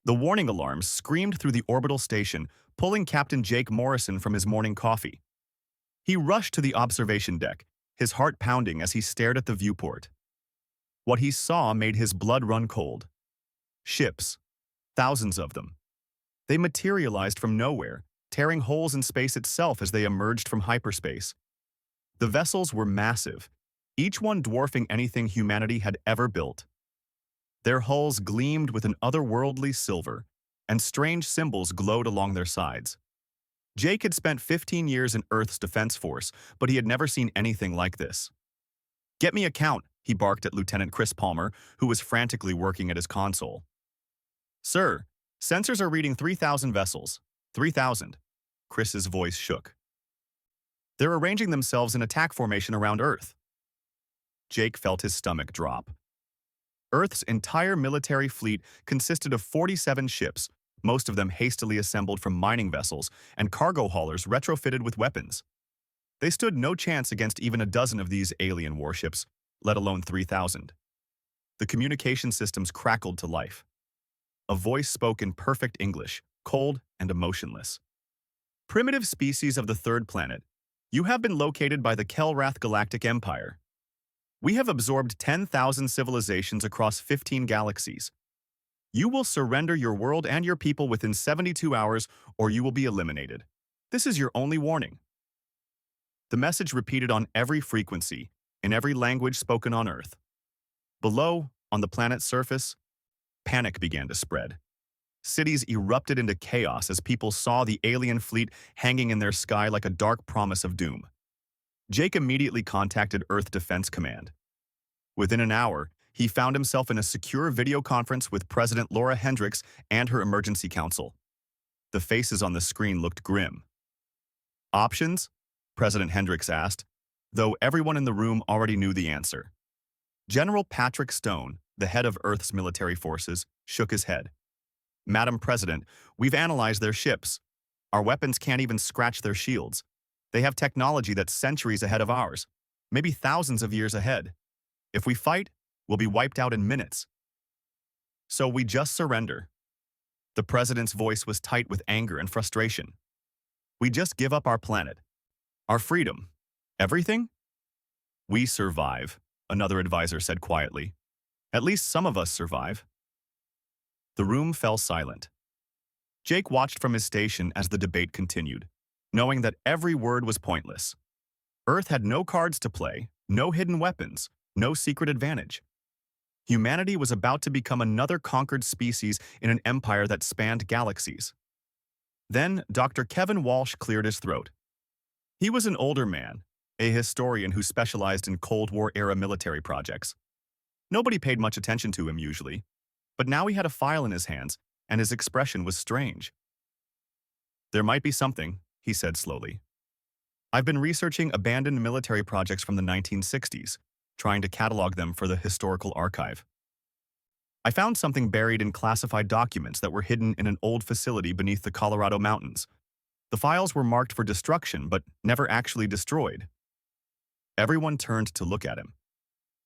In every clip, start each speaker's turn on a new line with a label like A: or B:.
A: The warning alarms screamed through the orbital station, pulling Captain Jake Morrison from his morning coffee. He rushed to the observation deck, his heart pounding as he stared at the viewport. What he saw made his blood run cold. Ships. Thousands of them. They materialized from nowhere, tearing holes in space itself as they emerged from hyperspace. The vessels were massive, each one dwarfing anything humanity had ever built. Their hulls gleamed with an otherworldly silver, and strange symbols glowed along their sides. Jake had spent 15 years in Earth's defense force, but he had never seen anything like this. "Get me a count," he barked at Lieutenant Chris Palmer, who was frantically working at his console. "Sir, sensors are reading 3,000 vessels. 3,000. Chris's voice shook. "They're arranging themselves in attack formation around Earth." Jake felt his stomach drop. Earth's entire military fleet consisted of 47 ships, most of them hastily assembled from mining vessels and cargo haulers retrofitted with weapons. They stood no chance against even a dozen of these alien warships, let alone 3,000. The communication systems crackled to life. A voice spoke in perfect English, cold and emotionless. "Primitive species of the third planet, you have been located by the Kelrath Galactic Empire. We have absorbed 10,000 civilizations across 15 galaxies. You will surrender your world and your people within 72 hours, or you will be eliminated. This is your only warning." The message repeated on every frequency, in every language spoken on Earth. Below, on the planet's surface, panic began to spread. Cities erupted into chaos as people saw the alien fleet hanging in their sky like a dark promise of doom. Jake immediately contacted Earth Defense Command. Within an hour, he found himself in a secure video conference with President Laura Hendricks and her emergency council. The faces on the screen looked grim. "Options?" President Hendricks asked, though everyone in the room already knew the answer. General Patrick Stone, the head of Earth's military forces, shook his head. "Madam President, we've analyzed their ships. Our weapons can't even scratch their shields. They have technology that's centuries ahead of ours, maybe thousands of years ahead. If we fight, we'll be wiped out in minutes. So we just surrender." The president's voice was tight with anger and frustration. "We just give up our planet. Our freedom. Everything?" "We survive," another advisor said quietly. "At least some of us survive." The room fell silent. Jake watched from his station as the debate continued, knowing that every word was pointless. Earth had no cards to play, no hidden weapons, no secret advantage. Humanity was about to become another conquered species in an empire that spanned galaxies. Then Dr. Kevin Walsh cleared his throat. He was an older man, a historian who specialized in Cold War-era military projects. Nobody paid much attention to him usually, but now he had a file in his hands, and his expression was strange. "There might be something," he said slowly. "I've been researching abandoned military projects from the 1960s, trying to catalog them for the historical archive. I found something buried in classified documents that were hidden in an old facility beneath the Colorado mountains. The files were marked for destruction, but never actually destroyed." Everyone turned to look at him.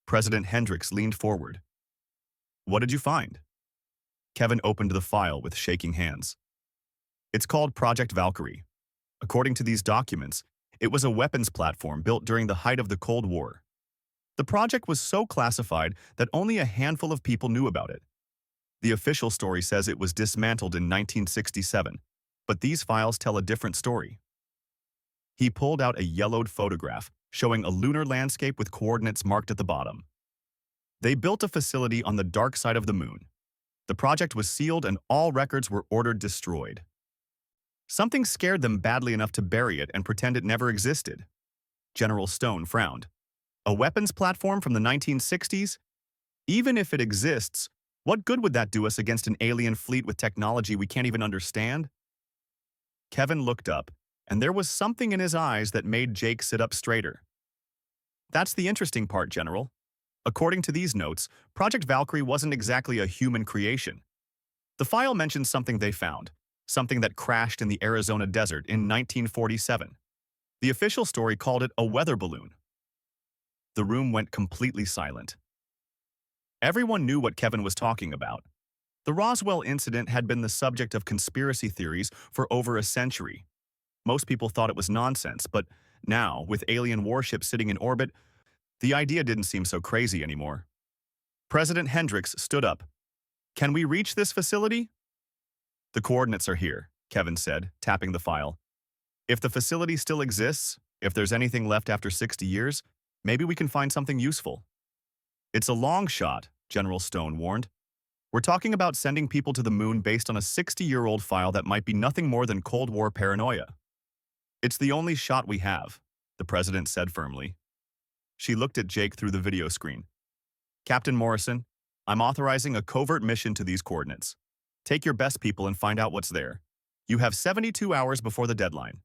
A: President Hendricks leaned forward. "What did you find?" Kevin opened the file with shaking hands. "It's called Project Valkyrie. According to these documents, it was a weapons platform built during the height of the Cold War. The project was so classified that only a handful of people knew about it. The official story says it was dismantled in 1967, but these files tell a different story." He pulled out a yellowed photograph showing a lunar landscape with coordinates marked at the bottom. "They built a facility on the dark side of the moon. The project was sealed and all records were ordered destroyed. Something scared them badly enough to bury it and pretend it never existed." General Stone frowned. "A weapons platform from the 1960s? Even if it exists, what good would that do us against an alien fleet with technology we can't even understand?" Kevin looked up, and there was something in his eyes that made Jake sit up straighter. "That's the interesting part, General. According to these notes, Project Valkyrie wasn't exactly a human creation. The file mentions something they found, something that crashed in the Arizona desert in 1947. The official story called it a weather balloon." The room went completely silent. Everyone knew what Kevin was talking about. The Roswell incident had been the subject of conspiracy theories for over a century. Most people thought it was nonsense, but now, with alien warships sitting in orbit, the idea didn't seem so crazy anymore. President Hendricks stood up. "Can we reach this facility?" "The coordinates are here," Kevin said, tapping the file. "If the facility still exists, if there's anything left after 60 years, maybe we can find something useful." "It's a long shot," General Stone warned. "We're talking about sending people to the moon based on a 60-year-old file that might be nothing more than Cold War paranoia." "It's the only shot we have," the president said firmly. She looked at Jake through the video screen. "Captain Morrison, I'm authorizing a covert mission to these coordinates. Take your best people and find out what's there. You have 72 hours before the deadline."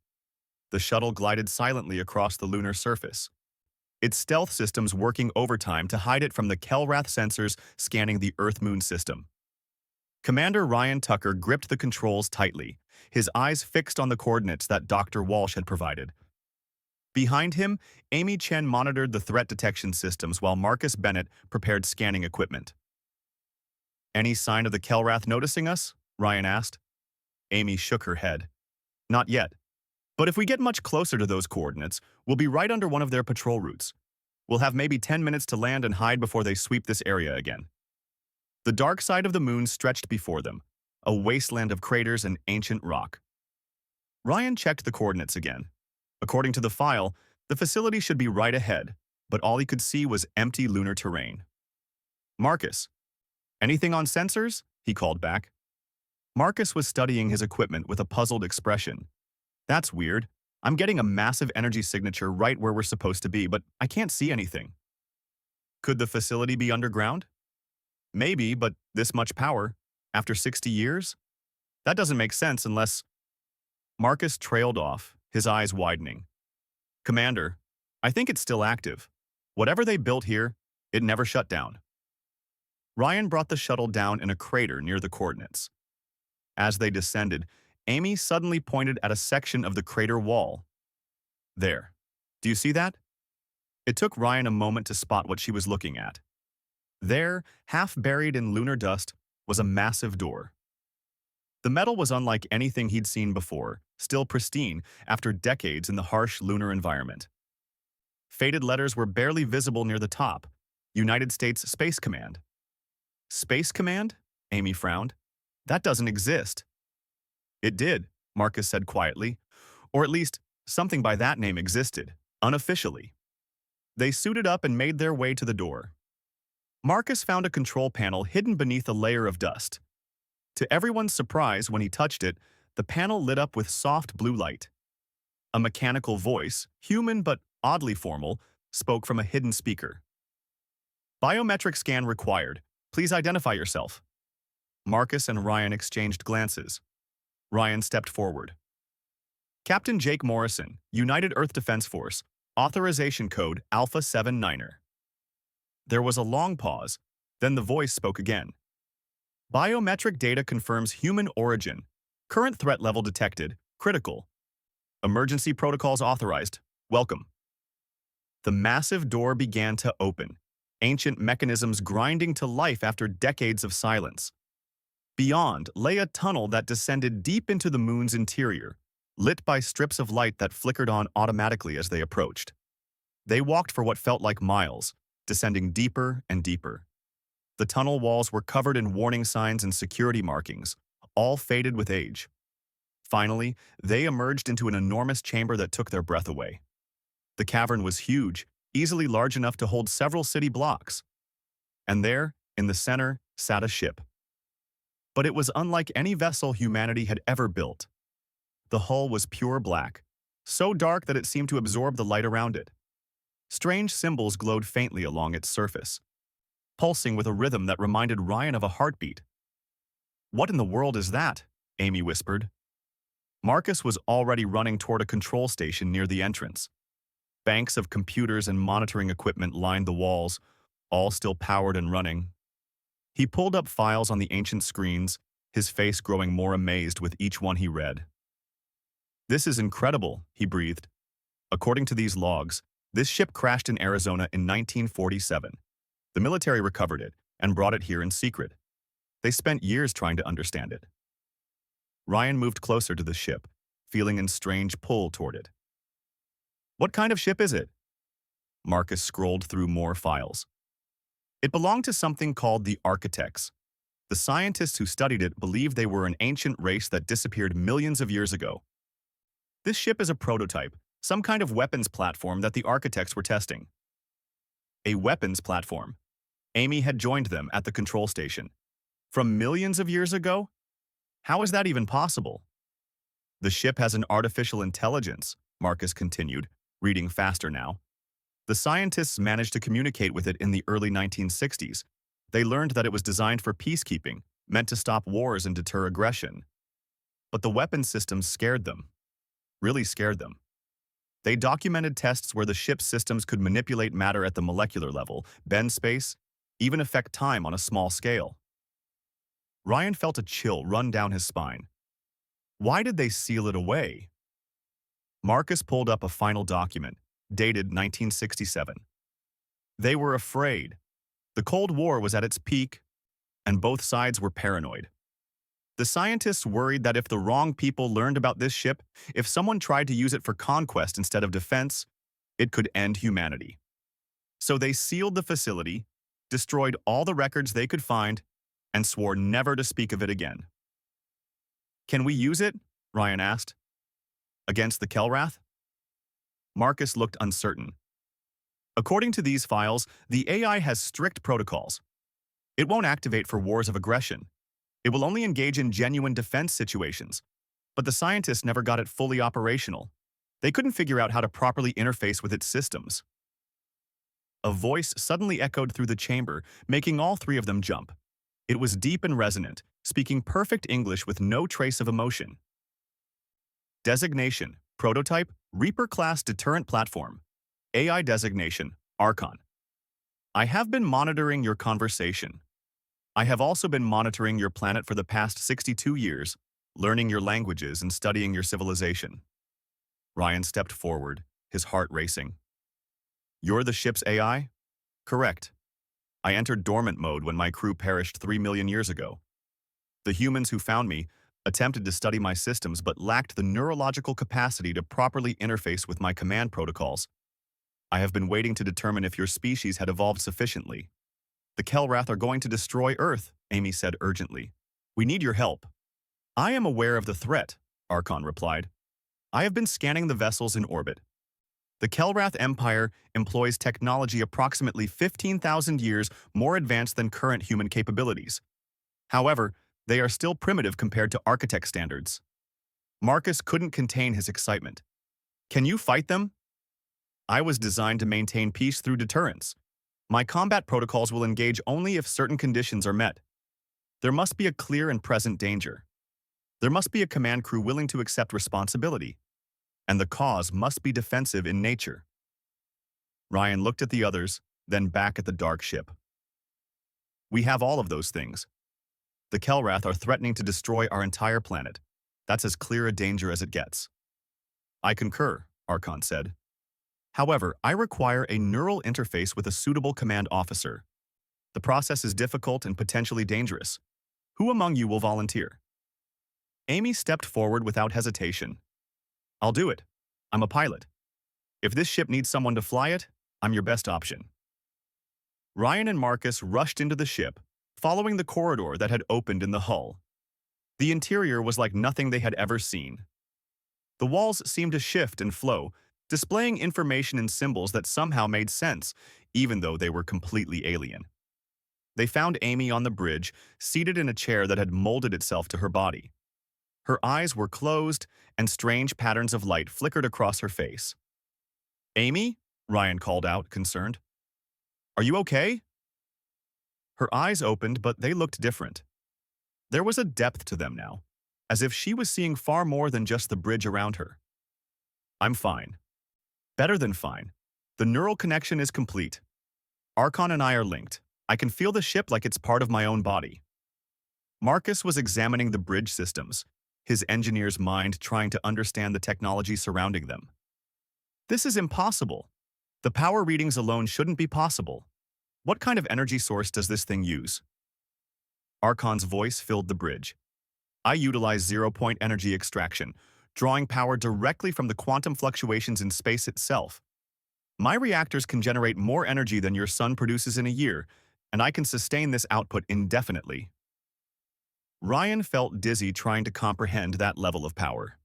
A: The shuttle glided silently across the lunar surface, its stealth systems working overtime to hide it from the Kelrath sensors scanning the Earth-Moon system. Commander Ryan Tucker gripped the controls tightly, his eyes fixed on the coordinates that Dr. Walsh had provided. Behind him, Amy Chen monitored the threat detection systems while Marcus Bennett prepared scanning equipment. "Any sign of the Kelrath noticing us?" Ryan asked. Amy shook her head. "Not yet. But if we get much closer to those coordinates, we'll be right under one of their patrol routes. We'll have maybe 10 minutes to land and hide before they sweep this area again." The dark side of the moon stretched before them, a wasteland of craters and ancient rock. Ryan checked the coordinates again. According to the file, the facility should be right ahead, but all he could see was empty lunar terrain. "Marcus, anything on sensors?" he called back. Marcus was studying his equipment with a puzzled expression. "That's weird. I'm getting a massive energy signature right where we're supposed to be, but I can't see anything." "Could the facility be underground?" "Maybe, but this much power, after 60 years? That doesn't make sense unless—" Marcus trailed off, his eyes widening. "Commander, I think it's still active. Whatever they built here, it never shut down." Ryan brought the shuttle down in a crater near the coordinates. As they descended, Amy suddenly pointed at a section of the crater wall. "There. Do you see that?" It took Ryan a moment to spot what she was looking at. There, half buried in lunar dust, was a massive door. The metal was unlike anything he'd seen before, still pristine after decades in the harsh lunar environment. Faded letters were barely visible near the top. United States Space Command. "Space Command?" Amy frowned. "That doesn't exist." "It did," Marcus said quietly. "Or at least, something by that name existed, unofficially." They suited up and made their way to the door. Marcus found a control panel hidden beneath a layer of dust. To everyone's surprise, when he touched it, the panel lit up with soft blue light. A mechanical voice, human but oddly formal, spoke from a hidden speaker. "Biometric scan required. Please identify yourself." Marcus and Ryan exchanged glances. Ryan stepped forward. "Captain Jake Morrison, United Earth Defense Force, authorization code Alpha 79er. There was a long pause, then the voice spoke again. "Biometric data confirms human origin. Current threat level detected. Critical. Emergency protocols authorized. Welcome." The massive door began to open, ancient mechanisms grinding to life after decades of silence. Beyond lay a tunnel that descended deep into the moon's interior, lit by strips of light that flickered on automatically as they approached. They walked for what felt like miles, descending deeper and deeper. The tunnel walls were covered in warning signs and security markings, all faded with age. Finally, they emerged into an enormous chamber that took their breath away. The cavern was huge, easily large enough to hold several city blocks. And there, in the center, sat a ship. But it was unlike any vessel humanity had ever built. The hull was pure black, so dark that it seemed to absorb the light around it. Strange symbols glowed faintly along its surface, pulsing with a rhythm that reminded Ryan of a heartbeat. "What in the world is that?" Amy whispered. Marcus was already running toward a control station near the entrance. Banks of computers and monitoring equipment lined the walls, all still powered and running. He pulled up files on the ancient screens, his face growing more amazed with each one he read. "This is incredible," he breathed. "According to these logs, this ship crashed in Arizona in 1947. The military recovered it and brought it here in secret. They spent years trying to understand it. Ryan moved closer to the ship, feeling a strange pull toward it. What kind of ship is it? Marcus scrolled through more files. It belonged to something called the Architects. The scientists who studied it believed they were an ancient race that disappeared millions of years ago. This ship is a prototype, some kind of weapons platform that the Architects were testing. A weapons platform. Amy had joined them at the control station. From millions of years ago? How is that even possible? The ship has an artificial intelligence, Marcus continued, reading faster now. The scientists managed to communicate with it in the early 1960s. They learned that it was designed for peacekeeping, meant to stop wars and deter aggression. But the weapon systems scared them. Really scared them. They documented tests where the ship's systems could manipulate matter at the molecular level, bend space, even affect time on a small scale. Ryan felt a chill run down his spine. Why did they seal it away? Marcus pulled up a final document, dated 1967. They were afraid. The Cold War was at its peak, and both sides were paranoid. The scientists worried that if the wrong people learned about this ship, if someone tried to use it for conquest instead of defense, it could end humanity. So they sealed the facility, destroyed all the records they could find, and swore never to speak of it again. Can we use it? Ryan asked. Against the Kelrath? Marcus looked uncertain. According to these files, the AI has strict protocols. It won't activate for wars of aggression. It will only engage in genuine defense situations. But the scientists never got it fully operational. They couldn't figure out how to properly interface with its systems. A voice suddenly echoed through the chamber, making all three of them jump. It was deep and resonant, speaking perfect English with no trace of emotion. Designation, Prototype, Reaper-class deterrent platform. AI designation, Archon. I have been monitoring your conversation. I have also been monitoring your planet for the past 62 years, learning your languages and studying your civilization. Ryan stepped forward, his heart racing. You're the ship's AI? Correct. I entered dormant mode when my crew perished 3 million years ago. The humans who found me attempted to study my systems but lacked the neurological capacity to properly interface with my command protocols. I have been waiting to determine if your species had evolved sufficiently. The Kelrath are going to destroy Earth, Amy said urgently. We need your help. I am aware of the threat, Archon replied. I have been scanning the vessels in orbit. The Kelrath Empire employs technology approximately 15,000 years more advanced than current human capabilities. However, they are still primitive compared to architect standards. Marcus couldn't contain his excitement. Can you fight them? I was designed to maintain peace through deterrence. My combat protocols will engage only if certain conditions are met. There must be a clear and present danger. There must be a command crew willing to accept responsibility. And the cause must be defensive in nature. Ryan looked at the others, then back at the dark ship. We have all of those things. The Kelrath are threatening to destroy our entire planet. That's as clear a danger as it gets. I concur, Archon said. However, I require a neural interface with a suitable command officer. The process is difficult and potentially dangerous. Who among you will volunteer? Amy stepped forward without hesitation. I'll do it. I'm a pilot. If this ship needs someone to fly it, I'm your best option. Ryan and Marcus rushed into the ship, following the corridor that had opened in the hull. The interior was like nothing they had ever seen. The walls seemed to shift and flow, displaying information and symbols that somehow made sense, even though they were completely alien. They found Amy on the bridge, seated in a chair that had molded itself to her body. Her eyes were closed, and strange patterns of light flickered across her face. Amy? Ryan called out, concerned. Are you okay? Her eyes opened, but they looked different. There was a depth to them now, as if she was seeing far more than just the bridge around her. I'm fine. Better than fine. The neural connection is complete. Archon and I are linked. I can feel the ship like it's part of my own body. Marcus was examining the bridge systems, his engineer's mind trying to understand the technology surrounding them. This is impossible. The power readings alone shouldn't be possible. What kind of energy source does this thing use? Archon's voice filled the bridge. I utilize zero-point energy extraction, drawing power directly from the quantum fluctuations in space itself. My reactors can generate more energy than your sun produces in a year, and I can sustain this output indefinitely. Ryan felt dizzy trying to comprehend that level of power.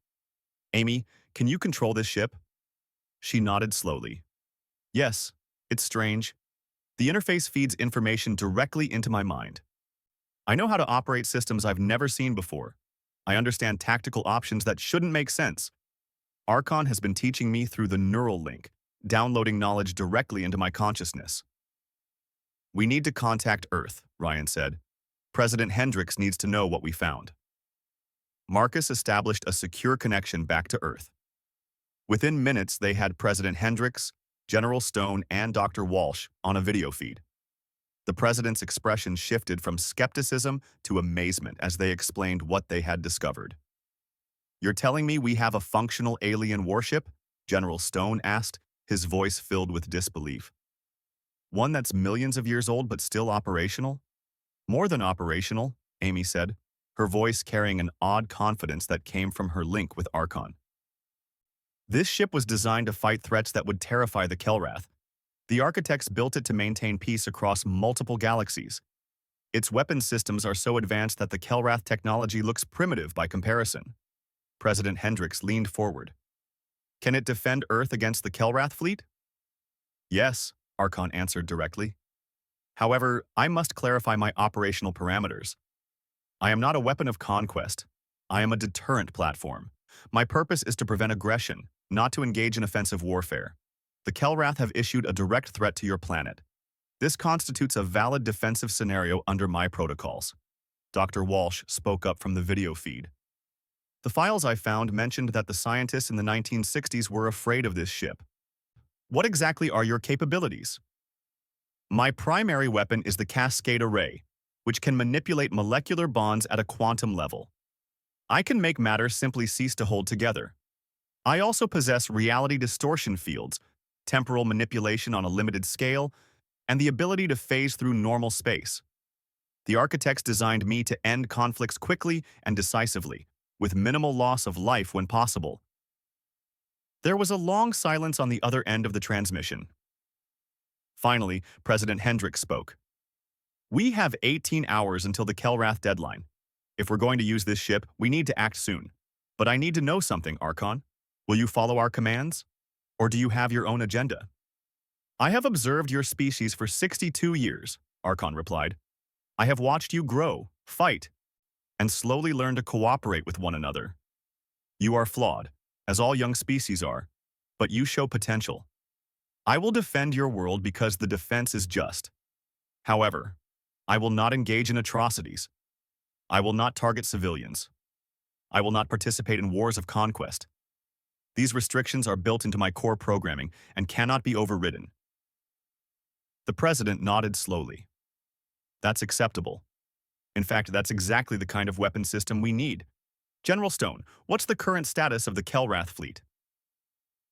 A: Amy, can you control this ship? She nodded slowly. Yes, it's strange. The interface feeds information directly into my mind. I know how to operate systems I've never seen before. I understand tactical options that shouldn't make sense. Archon has been teaching me through the neural link, downloading knowledge directly into my consciousness. We need to contact Earth, Ryan said. President Hendricks needs to know what we found. Marcus established a secure connection back to Earth. Within minutes, they had President Hendricks, General Stone, and Dr. Walsh on a video feed. The president's expression shifted from skepticism to amazement as they explained what they had discovered. You're telling me we have a functional alien warship? General Stone asked, his voice filled with disbelief. One that's millions of years old but still operational? More than operational, Amy said, her voice carrying an odd confidence that came from her link with Archon. This ship was designed to fight threats that would terrify the Kelrath. The architects built it to maintain peace across multiple galaxies. Its weapon systems are so advanced that the Kelrath technology looks primitive by comparison. President Hendricks leaned forward. Can it defend Earth against the Kelrath fleet? Yes, Archon answered directly. However, I must clarify my operational parameters. I am not a weapon of conquest. I am a deterrent platform. My purpose is to prevent aggression, not to engage in offensive warfare. The Kelrath have issued a direct threat to your planet. This constitutes a valid defensive scenario under my protocols. Dr. Walsh spoke up from the video feed. The files I found mentioned that the scientists in the 1960s were afraid of this ship. What exactly are your capabilities? My primary weapon is the Cascade Array, which can manipulate molecular bonds at a quantum level. I can make matter simply cease to hold together. I also possess reality distortion fields, temporal manipulation on a limited scale, and the ability to phase through normal space. The architects designed me to end conflicts quickly and decisively, with minimal loss of life when possible. There was a long silence on the other end of the transmission. Finally, President Hendricks spoke. We have 18 hours until the Kelrath deadline. If we're going to use this ship, we need to act soon. But I need to know something, Archon. Will you follow our commands? Or do you have your own agenda? I have observed your species for 62 years, Archon replied. I have watched you grow, fight, and slowly learn to cooperate with one another. You are flawed, as all young species are, but you show potential. I will defend your world because the defense is just. However, I will not engage in atrocities. I will not target civilians. I will not participate in wars of conquest. These restrictions are built into my core programming and cannot be overridden. The president nodded slowly. That's acceptable. In fact, that's exactly the kind of weapon system we need. General Stone, what's the current status of the Kelrath fleet?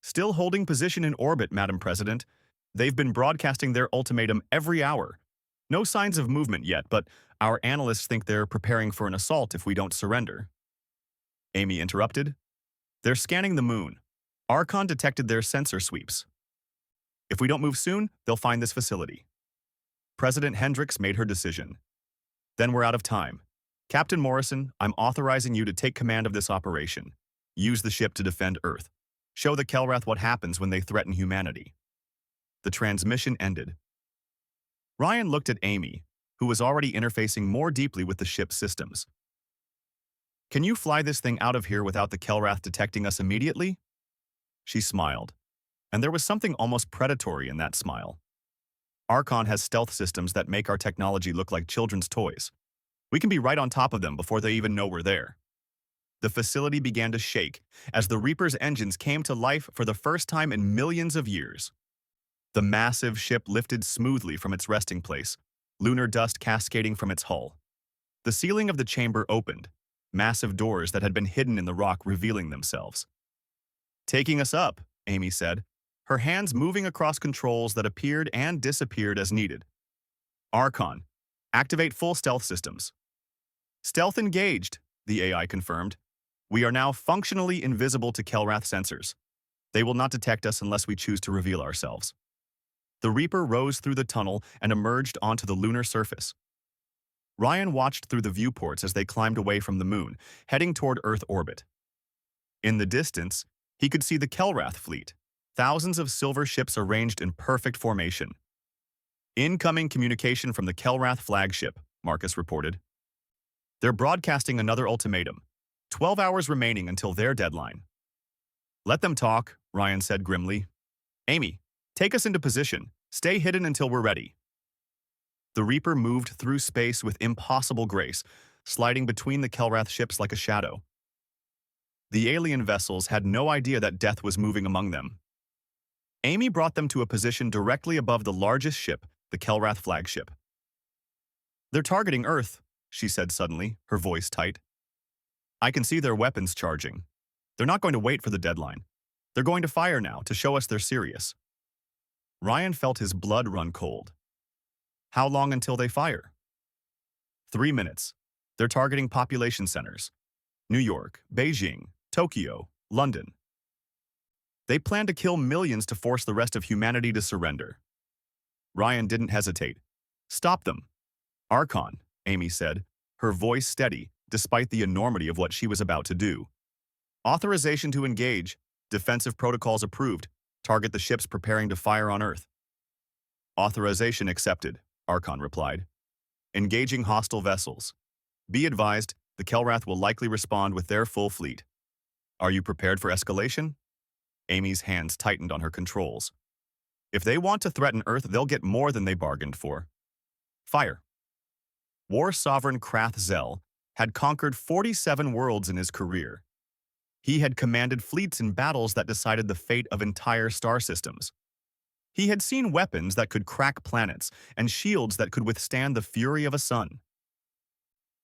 A: Still holding position in orbit, Madam President. They've been broadcasting their ultimatum every hour. No signs of movement yet, but our analysts think they're preparing for an assault if we don't surrender. Amy interrupted. They're scanning the moon. Archon detected their sensor sweeps. If we don't move soon, they'll find this facility. President Hendricks made her decision. Then we're out of time. Captain Morrison, I'm authorizing you to take command of this operation. Use the ship to defend Earth. Show the Kelrath what happens when they threaten humanity. The transmission ended. Ryan looked at Amy, who was already interfacing more deeply with the ship's systems. Can you fly this thing out of here without the Kelrath detecting us immediately? She smiled, and there was something almost predatory in that smile. Archon has stealth systems that make our technology look like children's toys. We can be right on top of them before they even know we're there. The facility began to shake as the Reaper's engines came to life for the first time in millions of years. The massive ship lifted smoothly from its resting place, lunar dust cascading from its hull. The ceiling of the chamber opened, massive doors that had been hidden in the rock revealing themselves. Taking us up, Amy said, her hands moving across controls that appeared and disappeared as needed. Archon, activate full stealth systems. Stealth engaged, the AI confirmed. We are now functionally invisible to Kelrath sensors. They will not detect us unless we choose to reveal ourselves. The Reaper rose through the tunnel and emerged onto the lunar surface. Ryan watched through the viewports as they climbed away from the moon, heading toward Earth orbit. In the distance, he could see the Kelrath fleet, thousands of silver ships arranged in perfect formation. Incoming communication from the Kelrath flagship, Marcus reported. They're broadcasting another ultimatum. 12 hours remaining until their deadline. Let them talk, Ryan said grimly. Amy, take us into position. Stay hidden until we're ready. The Reaper moved through space with impossible grace, sliding between the Kelrath ships like a shadow. The alien vessels had no idea that death was moving among them. Amy brought them to a position directly above the largest ship, the Kelrath flagship. They're targeting Earth, she said suddenly, her voice tight. I can see their weapons charging. They're not going to wait for the deadline. They're going to fire now to show us they're serious. Ryan felt his blood run cold. How long until they fire? 3 minutes. They're targeting population centers. New York, Beijing, Tokyo, London. They plan to kill millions to force the rest of humanity to surrender. Ryan didn't hesitate. Stop them. Archon, Amy said, her voice steady, despite the enormity of what she was about to do. Authorization to engage. Defensive protocols approved. Target the ships preparing to fire on Earth. Authorization accepted, Archon replied. Engaging hostile vessels. Be advised, the Kelrath will likely respond with their full fleet. Are you prepared for escalation? Amy's hands tightened on her controls. If they want to threaten Earth, they'll get more than they bargained for. Fire. War Sovereign Krath Zel had conquered 47 worlds in his career. He had commanded fleets in battles that decided the fate of entire star systems. He had seen weapons that could crack planets and shields that could withstand the fury of a sun.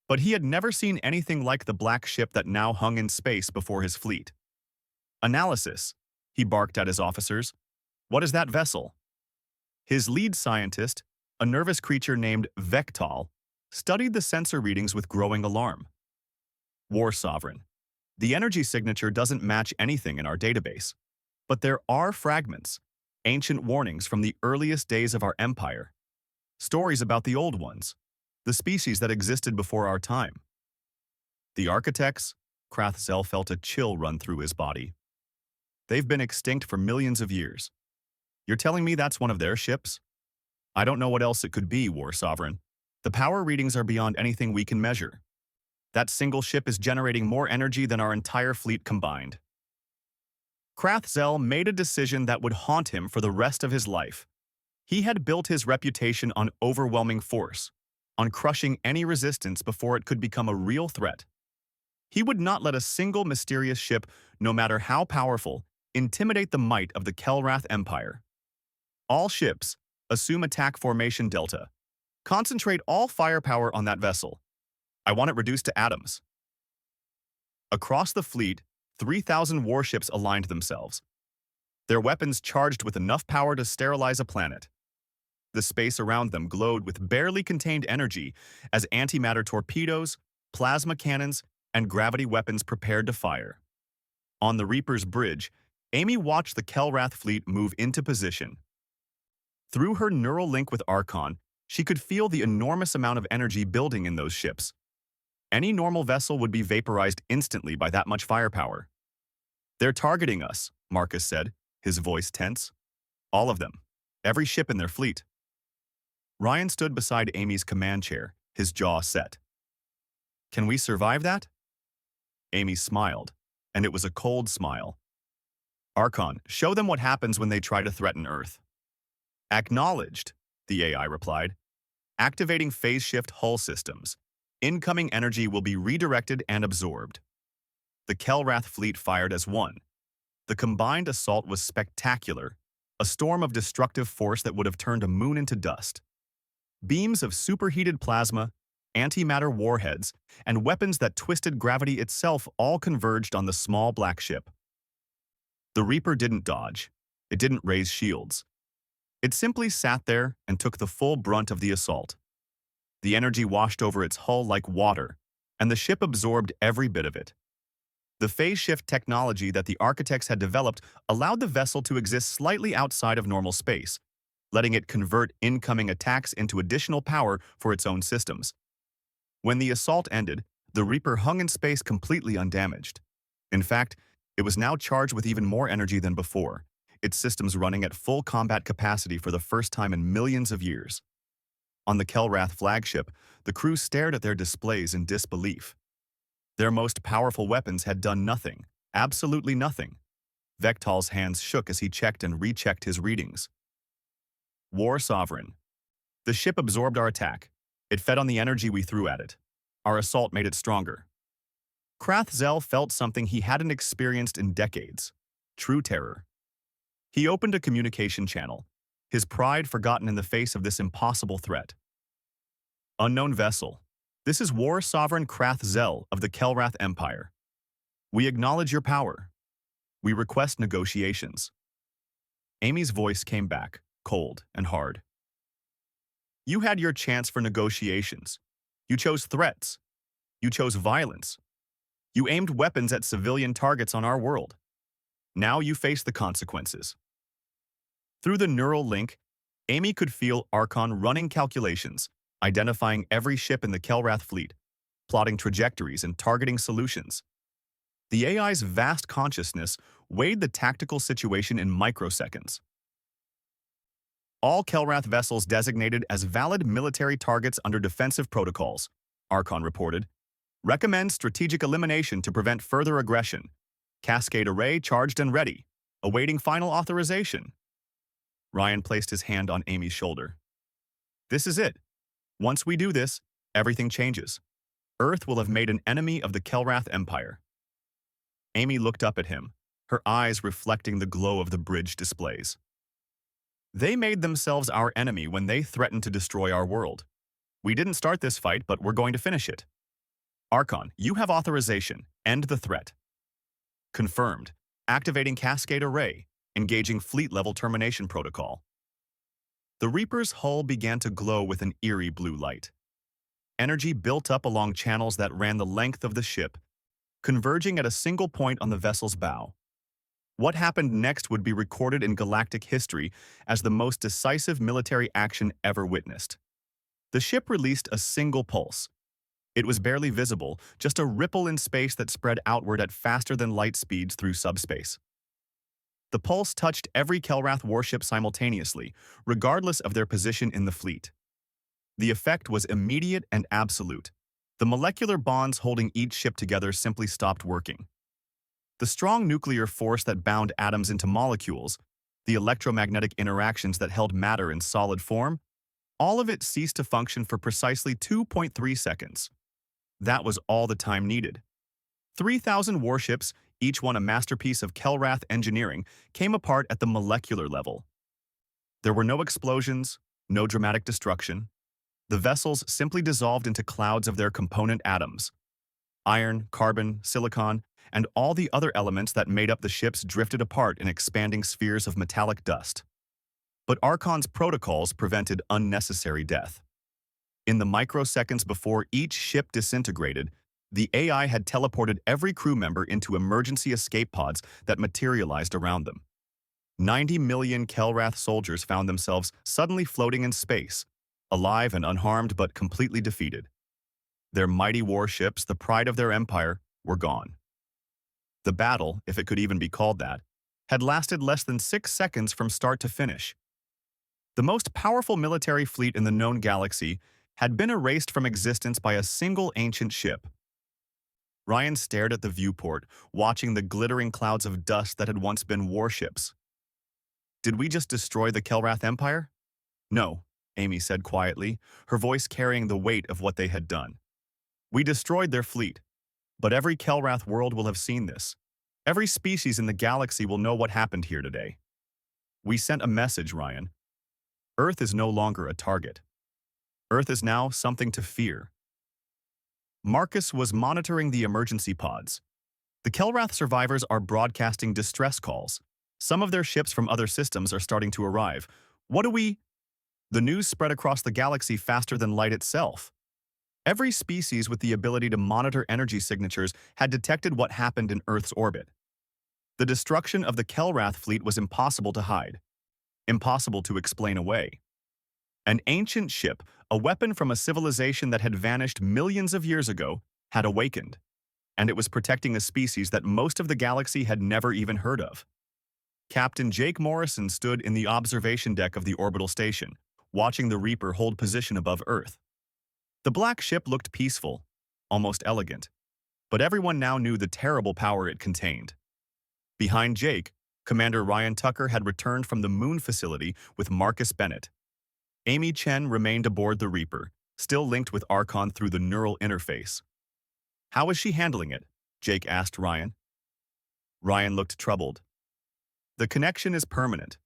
A: But he had never seen anything like the black ship that now hung in space before his fleet. Analysis, he barked at his officers. What is that vessel? His lead scientist, a nervous creature named Vectal, studied the sensor readings with growing alarm. War Sovereign. The energy signature doesn't match anything in our database. But there are fragments, ancient warnings from the earliest days of our empire. Stories about the old ones, the species that existed before our time. The architects, Krath Zel felt a chill run through his body. They've been extinct for millions of years. You're telling me that's one of their ships? I don't know what else it could be, War Sovereign. The power readings are beyond anything we can measure. That single ship is generating more energy than our entire fleet combined. Krath Zel made a decision that would haunt him for the rest of his life. He had built his reputation on overwhelming force, on crushing any resistance before it could become a real threat. He would not let a single mysterious ship, no matter how powerful, intimidate the might of the Kelrath Empire. All ships, assume attack formation Delta. Concentrate all firepower on that vessel. I want it reduced to atoms. Across the fleet, 3,000 warships aligned themselves. Their weapons charged with enough power to sterilize a planet. The space around them glowed with barely contained energy as antimatter torpedoes, plasma cannons, and gravity weapons prepared to fire. On the Reaper's bridge, Amy watched the Kelrath fleet move into position. Through her neural link with Archon, she could feel the enormous amount of energy building in those ships. Any normal vessel would be vaporized instantly by that much firepower. They're targeting us, Marcus said, his voice tense. All of them. Every ship in their fleet. Ryan stood beside Amy's command chair, his jaw set. Can we survive that? Amy smiled, and it was a cold smile. Archon, show them what happens when they try to threaten Earth. Acknowledged, the AI replied. Activating phase shift hull systems. Incoming energy will be redirected and absorbed. The Kelrath fleet fired as one. The combined assault was spectacular, a storm of destructive force that would have turned a moon into dust. Beams of superheated plasma, antimatter warheads, and weapons that twisted gravity itself all converged on the small black ship. The Reaper didn't dodge. It didn't raise shields. It simply sat there and took the full brunt of the assault. The energy washed over its hull like water, and the ship absorbed every bit of it. The phase shift technology that the architects had developed allowed the vessel to exist slightly outside of normal space, letting it convert incoming attacks into additional power for its own systems. When the assault ended, the Reaper hung in space completely undamaged. In fact, it was now charged with even more energy than before, its systems running at full combat capacity for the first time in millions of years. On the Kelrath flagship, the crew stared at their displays in disbelief. Their most powerful weapons had done nothing, absolutely nothing. Vectal's hands shook as he checked and rechecked his readings. War Sovereign. The ship absorbed our attack. It fed on the energy we threw at it. Our assault made it stronger. Krathzel felt something he hadn't experienced in decades. True terror. He opened a communication channel, his pride forgotten in the face of this impossible threat. Unknown vessel. This is War Sovereign Krathzel of the Kelrath Empire. We acknowledge your power. We request negotiations. Amy's voice came back, cold and hard. You had your chance for negotiations. You chose threats. You chose violence. You aimed weapons at civilian targets on our world. Now you face the consequences. Through the neural link, Amy could feel Archon running calculations, identifying every ship in the Kelrath fleet, plotting trajectories and targeting solutions. The AI's vast consciousness weighed the tactical situation in microseconds. All Kelrath vessels designated as valid military targets under defensive protocols, Archon reported. Recommend strategic elimination to prevent further aggression. Cascade array charged and ready, awaiting final authorization. Ryan placed his hand on Amy's shoulder. This is it. Once we do this, everything changes. Earth will have made an enemy of the Kelrath Empire. Amy looked up at him, her eyes reflecting the glow of the bridge displays. They made themselves our enemy when they threatened to destroy our world. We didn't start this fight, but we're going to finish it. Archon, you have authorization. End the threat. Confirmed. Activating Cascade Array. Engaging fleet-level termination protocol. The Reaper's hull began to glow with an eerie blue light. Energy built up along channels that ran the length of the ship, converging at a single point on the vessel's bow. What happened next would be recorded in galactic history as the most decisive military action ever witnessed. The ship released a single pulse. It was barely visible, just a ripple in space that spread outward at faster-than-light speeds through subspace. The pulse touched every Kelrath warship simultaneously, regardless of their position in the fleet. The effect was immediate and absolute. The molecular bonds holding each ship together simply stopped working. The strong nuclear force that bound atoms into molecules, the electromagnetic interactions that held matter in solid form, all of it ceased to function for precisely 2.3 seconds. That was all the time needed. 3,000 warships, each one a masterpiece of Kelrath engineering, came apart at the molecular level. There were no explosions, no dramatic destruction. The vessels simply dissolved into clouds of their component atoms. Iron, carbon, silicon, and all the other elements that made up the ships drifted apart in expanding spheres of metallic dust. But Archon's protocols prevented unnecessary death. In the microseconds before each ship disintegrated, the AI had teleported every crew member into emergency escape pods that materialized around them. 90 million Kelrath soldiers found themselves suddenly floating in space, alive and unharmed but completely defeated. Their mighty warships, the pride of their empire, were gone. The battle, if it could even be called that, had lasted less than 6 seconds from start to finish. The most powerful military fleet in the known galaxy had been erased from existence by a single ancient ship. Ryan stared at the viewport, watching the glittering clouds of dust that had once been warships. Did we just destroy the Kelrath Empire? No, Amy said quietly, her voice carrying the weight of what they had done. We destroyed their fleet, but every Kelrath world will have seen this. Every species in the galaxy will know what happened here today. We sent a message, Ryan. Earth is no longer a target. Earth is now something to fear. Marcus was monitoring the emergency pods. The Kelrath survivors are broadcasting distress calls. Some of their ships from other systems are starting to arrive. What do we... The news spread across the galaxy faster than light itself. Every species with the ability to monitor energy signatures had detected what happened in Earth's orbit. The destruction of the Kelrath fleet was impossible to hide, impossible to explain away. An ancient ship, a weapon from a civilization that had vanished millions of years ago, had awakened, and it was protecting a species that most of the galaxy had never even heard of. Captain Jake Morrison stood in the observation deck of the orbital station, watching the Reaper hold position above Earth. The black ship looked peaceful, almost elegant, but everyone now knew the terrible power it contained. Behind Jake, Commander Ryan Tucker had returned from the Moon facility with Marcus Bennett. Amy Chen remained aboard the Reaper, still linked with Archon through the neural interface. "How is she handling it?" Jake asked Ryan. Ryan looked troubled. "The connection is permanent.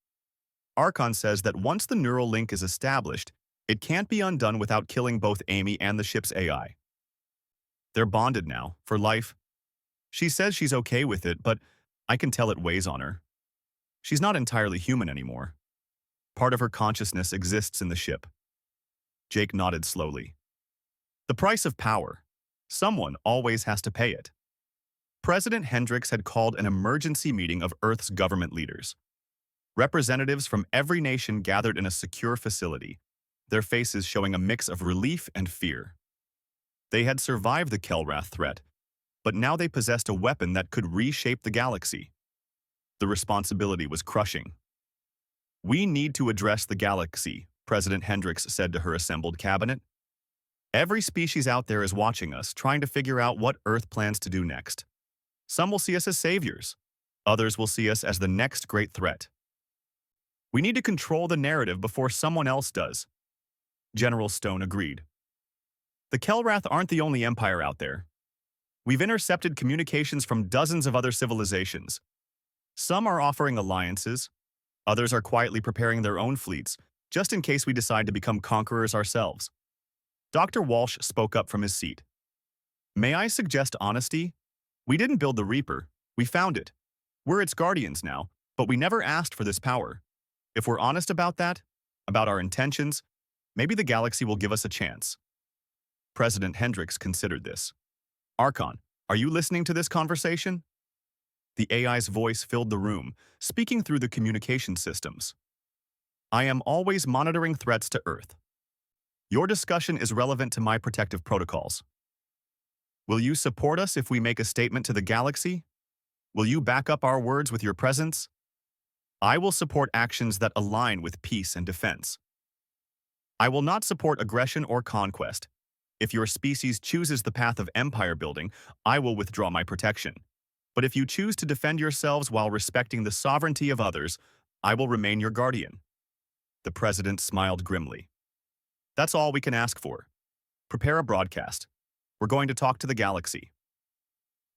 A: Archon says that once the neural link is established, it can't be undone without killing both Amy and the ship's AI. They're bonded now, for life. She says she's okay with it, but I can tell it weighs on her. She's not entirely human anymore. Part of her consciousness exists in the ship." Jake nodded slowly. "The price of power. Someone always has to pay it." President Hendricks had called an emergency meeting of Earth's government leaders. Representatives from every nation gathered in a secure facility, their faces showing a mix of relief and fear. They had survived the Kelrath threat, but now they possessed a weapon that could reshape the galaxy. The responsibility was crushing. "We need to address the galaxy," President Hendricks said to her assembled cabinet. "Every species out there is watching us, trying to figure out what Earth plans to do next. Some will see us as saviors. Others will see us as the next great threat. We need to control the narrative before someone else does." General Stone agreed. "The Kelrath aren't the only empire out there. We've intercepted communications from dozens of other civilizations. Some are offering alliances. Others are quietly preparing their own fleets, just in case we decide to become conquerors ourselves." Dr. Walsh spoke up from his seat. "May I suggest honesty? We didn't build the Reaper. We found it. We're its guardians now, but we never asked for this power. If we're honest about that, about our intentions, maybe the galaxy will give us a chance." President Hendricks considered this. "Archon, are you listening to this conversation?" The AI's voice filled the room, speaking through the communication systems. "I am always monitoring threats to Earth. Your discussion is relevant to my protective protocols. Will you support us if we make a statement to the galaxy? Will you back up our words with your presence? I will support actions that align with peace and defense. I will not support aggression or conquest. If your species chooses the path of empire building, I will withdraw my protection. But if you choose to defend yourselves while respecting the sovereignty of others, I will remain your guardian." The president smiled grimly. "That's all we can ask for. Prepare a broadcast. We're going to talk to the galaxy."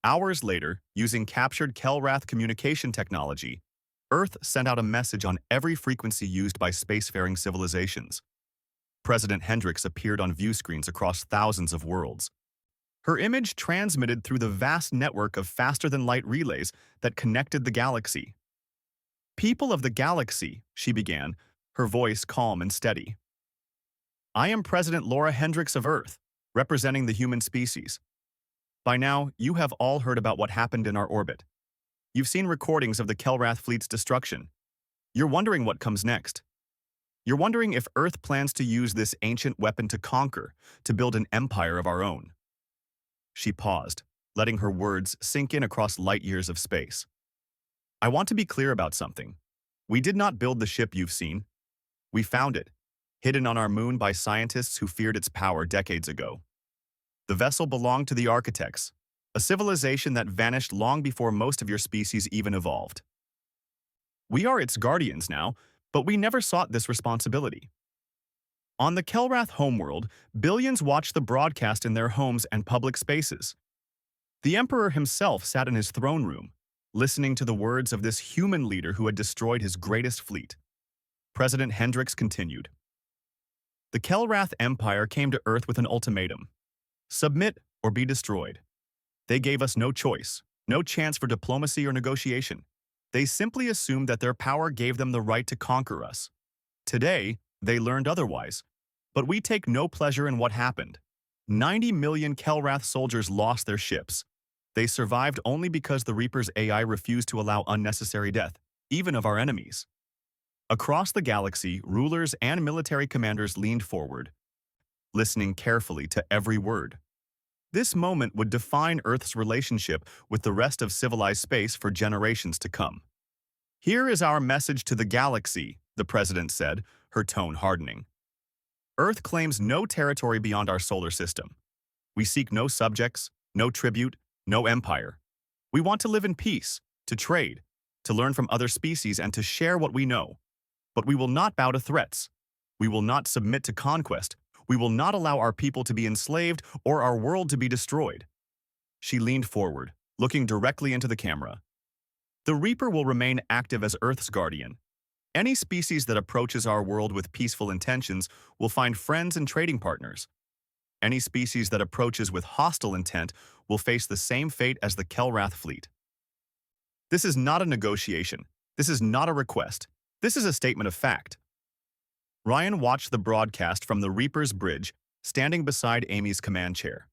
A: Hours later, using captured Kelrath communication technology, Earth sent out a message on every frequency used by spacefaring civilizations. President Hendricks appeared on view screens across thousands of worlds. Her image transmitted through the vast network of faster-than-light relays that connected the galaxy. "People of the galaxy," she began, her voice calm and steady. "I am President Laura Hendricks of Earth, representing the human species. By now, you have all heard about what happened in our orbit. You've seen recordings of the Kelrath fleet's destruction. You're wondering what comes next. You're wondering if Earth plans to use this ancient weapon to conquer, to build an empire of our own." She paused, letting her words sink in across light years of space. "I want to be clear about something. We did not build the ship you've seen. We found it, hidden on our moon by scientists who feared its power decades ago. The vessel belonged to the architects, a civilization that vanished long before most of your species even evolved. We are its guardians now, but we never sought this responsibility. On the Kelrath homeworld, billions watched the broadcast in their homes and public spaces. The Emperor himself sat in his throne room, listening to the words of this human leader who had destroyed his greatest fleet." President Hendricks continued. "The Kelrath Empire came to Earth with an ultimatum: submit or be destroyed. They gave us no choice, no chance for diplomacy or negotiation. They simply assumed that their power gave them the right to conquer us. Today, they learned otherwise, but we take no pleasure in what happened. 90 million Kelrath soldiers lost their ships. They survived only because the Reaper's AI refused to allow unnecessary death, even of our enemies. Across the galaxy, rulers and military commanders leaned forward, listening carefully to every word. This moment would define Earth's relationship with the rest of civilized space for generations to come. Here is our message to the galaxy, the president said, her tone hardening. Earth claims no territory beyond our solar system. We seek no subjects, no tribute, no empire. We want to live in peace, to trade, to learn from other species and to share what we know. But we will not bow to threats. We will not submit to conquest. We will not allow our people to be enslaved or our world to be destroyed. She leaned forward, looking directly into the camera. The Reaper will remain active as Earth's guardian. Any species that approaches our world with peaceful intentions will find friends and trading partners. Any species that approaches with hostile intent will face the same fate as the Kelrath fleet. This is not a negotiation. This is not a request. This is a statement of fact. Ryan watched the broadcast from the Reaper's bridge, standing beside Amy's command chair.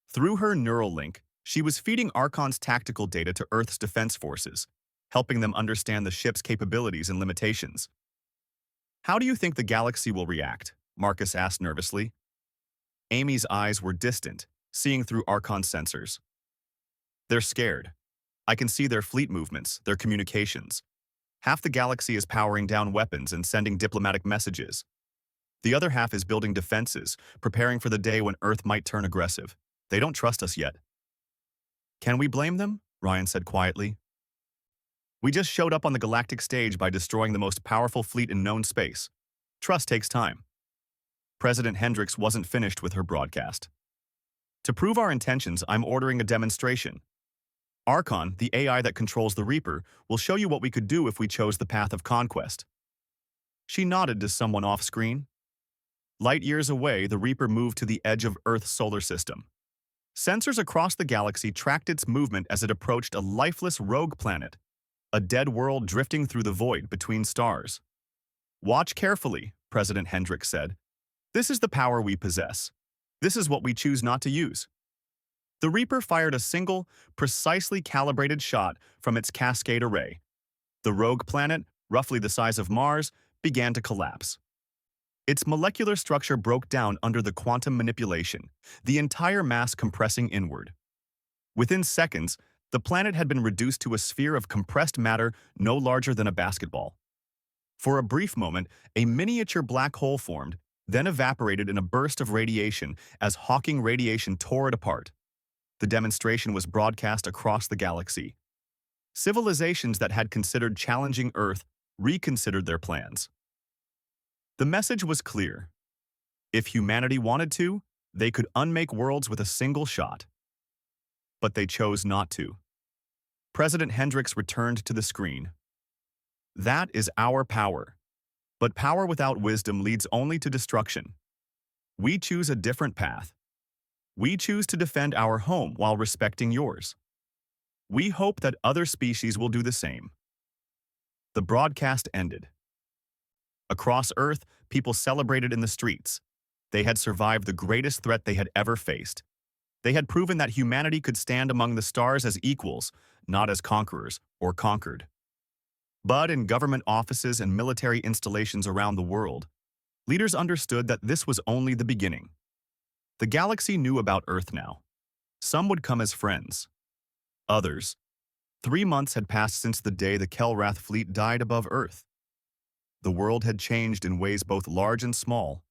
A: Through her neural link, she was feeding Archon's tactical data to Earth's defense forces, helping them understand the ship's capabilities and limitations. How do you think the galaxy will react? Marcus asked nervously. Amy's eyes were distant, seeing through Archon's sensors. They're scared. I can see their fleet movements, their communications. Half the galaxy is powering down weapons and sending diplomatic messages. The other half is building defenses, preparing for the day when Earth might turn aggressive. They don't trust us yet. Can we blame them? Ryan said quietly. We just showed up on the galactic stage by destroying the most powerful fleet in known space. Trust takes time. President Hendricks wasn't finished with her broadcast. To prove our intentions, I'm ordering a demonstration. Archon, the AI that controls the Reaper, will show you what we could do if we chose the path of conquest. She nodded to someone off-screen. Light years away, the Reaper moved to the edge of Earth's solar system. Sensors across the galaxy tracked its movement as it approached a lifeless rogue planet, a dead world drifting through the void between stars. Watch carefully, President Hendricks said. This is the power we possess. This is what we choose not to use. The Reaper fired a single, precisely calibrated shot from its cascade array. The rogue planet, roughly the size of Mars, began to collapse. Its molecular structure broke down under the quantum manipulation, the entire mass compressing inward. Within seconds, the planet had been reduced to a sphere of compressed matter no larger than a basketball. For a brief moment, a miniature black hole formed, then evaporated in a burst of radiation as Hawking radiation tore it apart. The demonstration was broadcast across the galaxy. Civilizations that had considered challenging Earth reconsidered their plans. The message was clear. If humanity wanted to, they could unmake worlds with a single shot. But they chose not to. President Hendricks returned to the screen. That is our power. But power without wisdom leads only to destruction. We choose a different path. We choose to defend our home while respecting yours. We hope that other species will do the same. The broadcast ended. Across Earth, people celebrated in the streets. They had survived the greatest threat they had ever faced. They had proven that humanity could stand among the stars as equals, not as conquerors or conquered. But in government offices and military installations around the world, leaders understood that this was only the beginning. The galaxy knew about Earth now. Some would come as friends. Others. 3 months had passed since the day the Kelrath fleet died above Earth. The world had changed in ways both large and small.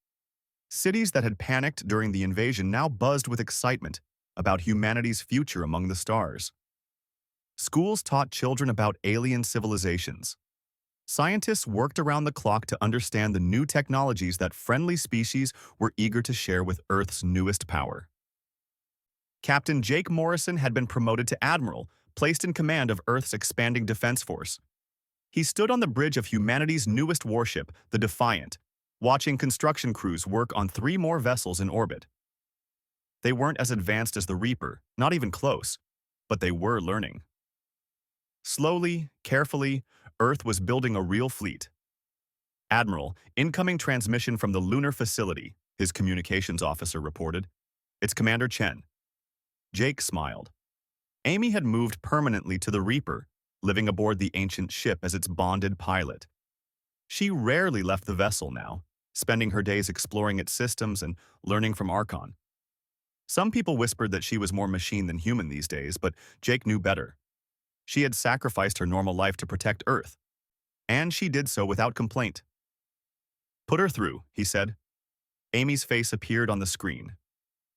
A: Cities that had panicked during the invasion now buzzed with excitement about humanity's future among the stars. Schools taught children about alien civilizations. Scientists worked around the clock to understand the new technologies that friendly species were eager to share with Earth's newest power. Captain Jake Morrison had been promoted to admiral, placed in command of Earth's expanding defense force. He stood on the bridge of humanity's newest warship, the Defiant, watching construction crews work on 3 more vessels in orbit. They weren't as advanced as the Reaper, not even close, but they were learning. Slowly, carefully, Earth was building a real fleet. Admiral, incoming transmission from the lunar facility, his communications officer reported. It's Commander Chen. Jake smiled. Amy had moved permanently to the Reaper, living aboard the ancient ship as its bonded pilot. She rarely left the vessel now, spending her days exploring its systems and learning from Archon. Some people whispered that she was more machine than human these days, but Jake knew better. She had sacrificed her normal life to protect Earth, and she did so without complaint. Put her through, he said. Amy's face appeared on the screen.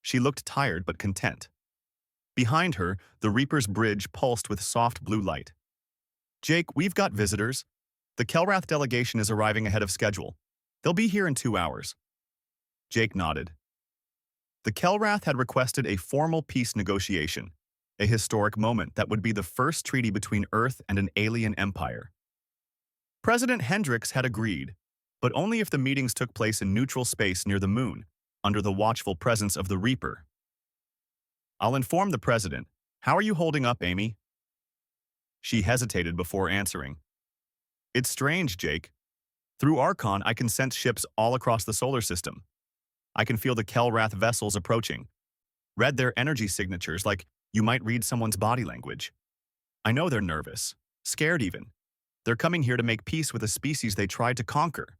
A: She looked tired but content. Behind her, the Reaper's bridge pulsed with soft blue light. Jake, we've got visitors. The Kelrath delegation is arriving ahead of schedule. They'll be here in 2 hours. Jake nodded. The Kelrath had requested a formal peace negotiation, a historic moment that would be the first treaty between Earth and an alien empire. President Hendricks had agreed, but only if the meetings took place in neutral space near the moon, under the watchful presence of the Reaper. I'll inform the president. How are you holding up, Amy? She hesitated before answering. It's strange, Jake. Through Archon, I can sense ships all across the solar system. I can feel the Kelrath vessels approaching. Read their energy signatures like you might read someone's body language. I know they're nervous, scared even. They're coming here to make peace with a species they tried to conquer.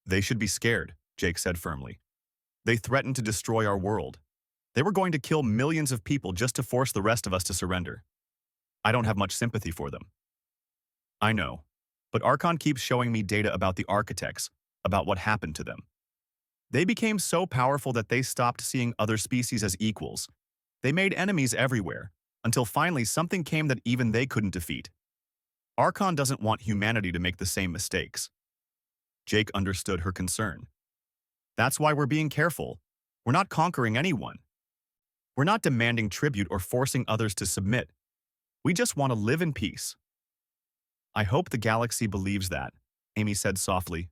A: They should be scared, Jake said firmly. They threatened to destroy our world. They were going to kill millions of people just to force the rest of us to surrender. I don't have much sympathy for them. I know, but Archon keeps showing me data about the architects, about what happened to them. They became so powerful that they stopped seeing other species as equals. They made enemies everywhere, until finally something came that even they couldn't defeat. Archon doesn't want humanity to make the same mistakes. Jake understood her concern. That's why we're being careful. We're not conquering anyone. We're not demanding tribute or forcing others to submit. We just want to live in peace. I hope the galaxy believes that, Amy said softly.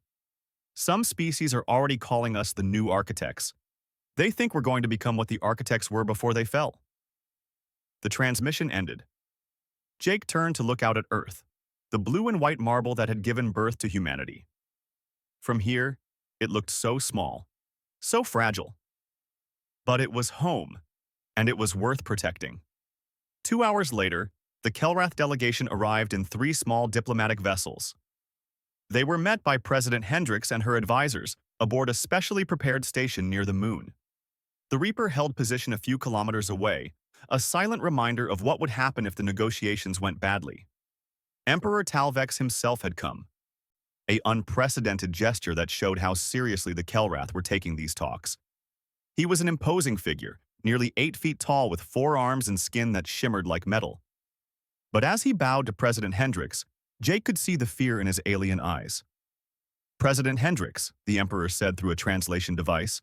A: Some species are already calling us the new architects. They think we're going to become what the architects were before they fell. The transmission ended. Jake turned to look out at Earth, the blue and white marble that had given birth to humanity. From here, it looked so small, so fragile. But it was home, and it was worth protecting. 2 hours later, the Kelrath delegation arrived in 3 small diplomatic vessels. They were met by President Hendricks and her advisors aboard a specially prepared station near the moon. The Reaper held position a few kilometers away, a silent reminder of what would happen if the negotiations went badly. Emperor Talvex himself had come, an unprecedented gesture that showed how seriously the Kelrath were taking these talks. He was an imposing figure, nearly 8 feet tall with 4 arms and skin that shimmered like metal. But as he bowed to President Hendricks, Jake could see the fear in his alien eyes. President Hendricks, the Emperor said through a translation device,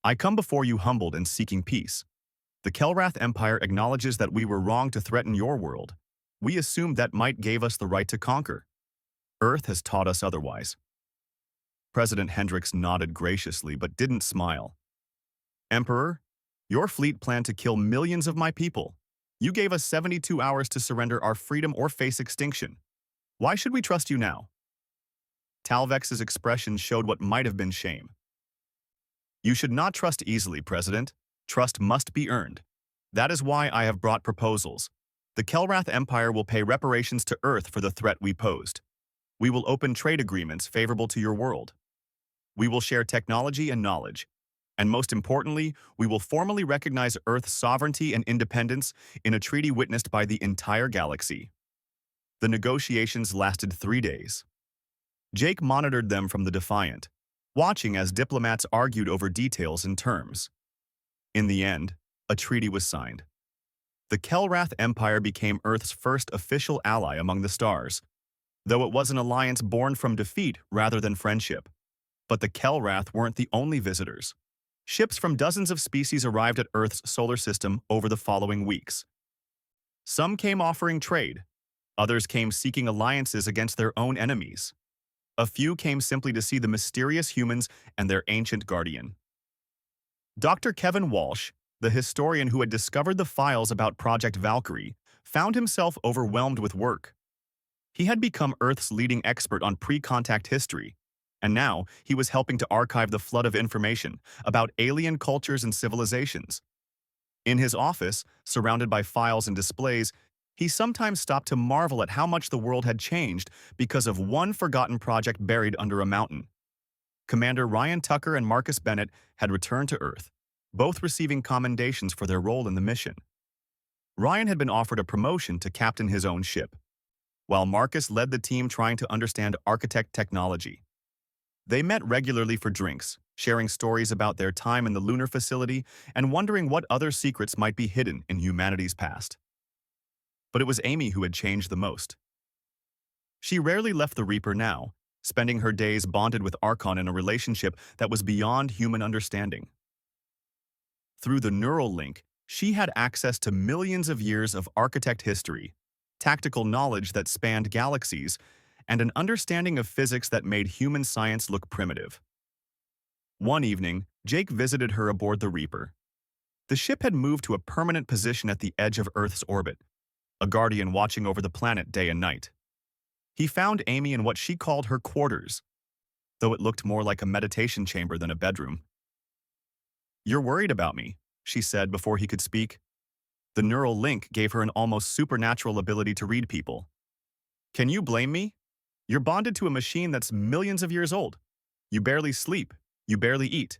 A: I come before you humbled and seeking peace. The Kelrath Empire acknowledges that we were wrong to threaten your world. We assumed that might gave us the right to conquer. Earth has taught us otherwise. President Hendricks nodded graciously but didn't smile. Emperor, your fleet planned to kill millions of my people. You gave us 72 hours to surrender our freedom or face extinction. Why should we trust you now? Talvex's expression showed what might have been shame. You should not trust easily, President. Trust must be earned. That is why I have brought proposals. The Kelrath Empire will pay reparations to Earth for the threat we posed. We will open trade agreements favorable to your world. We will share technology and knowledge. And most importantly, we will formally recognize Earth's sovereignty and independence in a treaty witnessed by the entire galaxy. The negotiations lasted 3 days. Jake monitored them from the Defiant, watching as diplomats argued over details and terms. In the end, a treaty was signed. The Kelrath Empire became Earth's first official ally among the stars, though it was an alliance born from defeat rather than friendship. But the Kelrath weren't the only visitors. Ships from dozens of species arrived at Earth's solar system over the following weeks. Some came offering trade. Others came seeking alliances against their own enemies. A few came simply to see the mysterious humans and their ancient guardian. Dr. Kevin Walsh, the historian who had discovered the files about Project Valkyrie, found himself overwhelmed with work. He had become Earth's leading expert on pre-contact history, and now he was helping to archive the flood of information about alien cultures and civilizations. In his office, surrounded by files and displays, he sometimes stopped to marvel at how much the world had changed because of one forgotten project buried under a mountain. Commander Ryan Tucker and Marcus Bennett had returned to Earth, both receiving commendations for their role in the mission. Ryan had been offered a promotion to captain his own ship, while Marcus led the team trying to understand architect technology. They met regularly for drinks, sharing stories about their time in the lunar facility and wondering what other secrets might be hidden in humanity's past. But it was Amy who had changed the most. She rarely left the Reaper now, spending her days bonded with Archon in a relationship that was beyond human understanding. Through the neural link, she had access to millions of years of architect history, tactical knowledge that spanned galaxies, and an understanding of physics that made human science look primitive. One evening, Jake visited her aboard the Reaper. The ship had moved to a permanent position at the edge of Earth's orbit, a guardian watching over the planet day and night. He found Amy in what she called her quarters, though it looked more like a meditation chamber than a bedroom. "You're worried about me," she said before he could speak. The neural link gave her an almost supernatural ability to read people. "Can you blame me? You're bonded to a machine that's millions of years old. You barely sleep. You barely eat.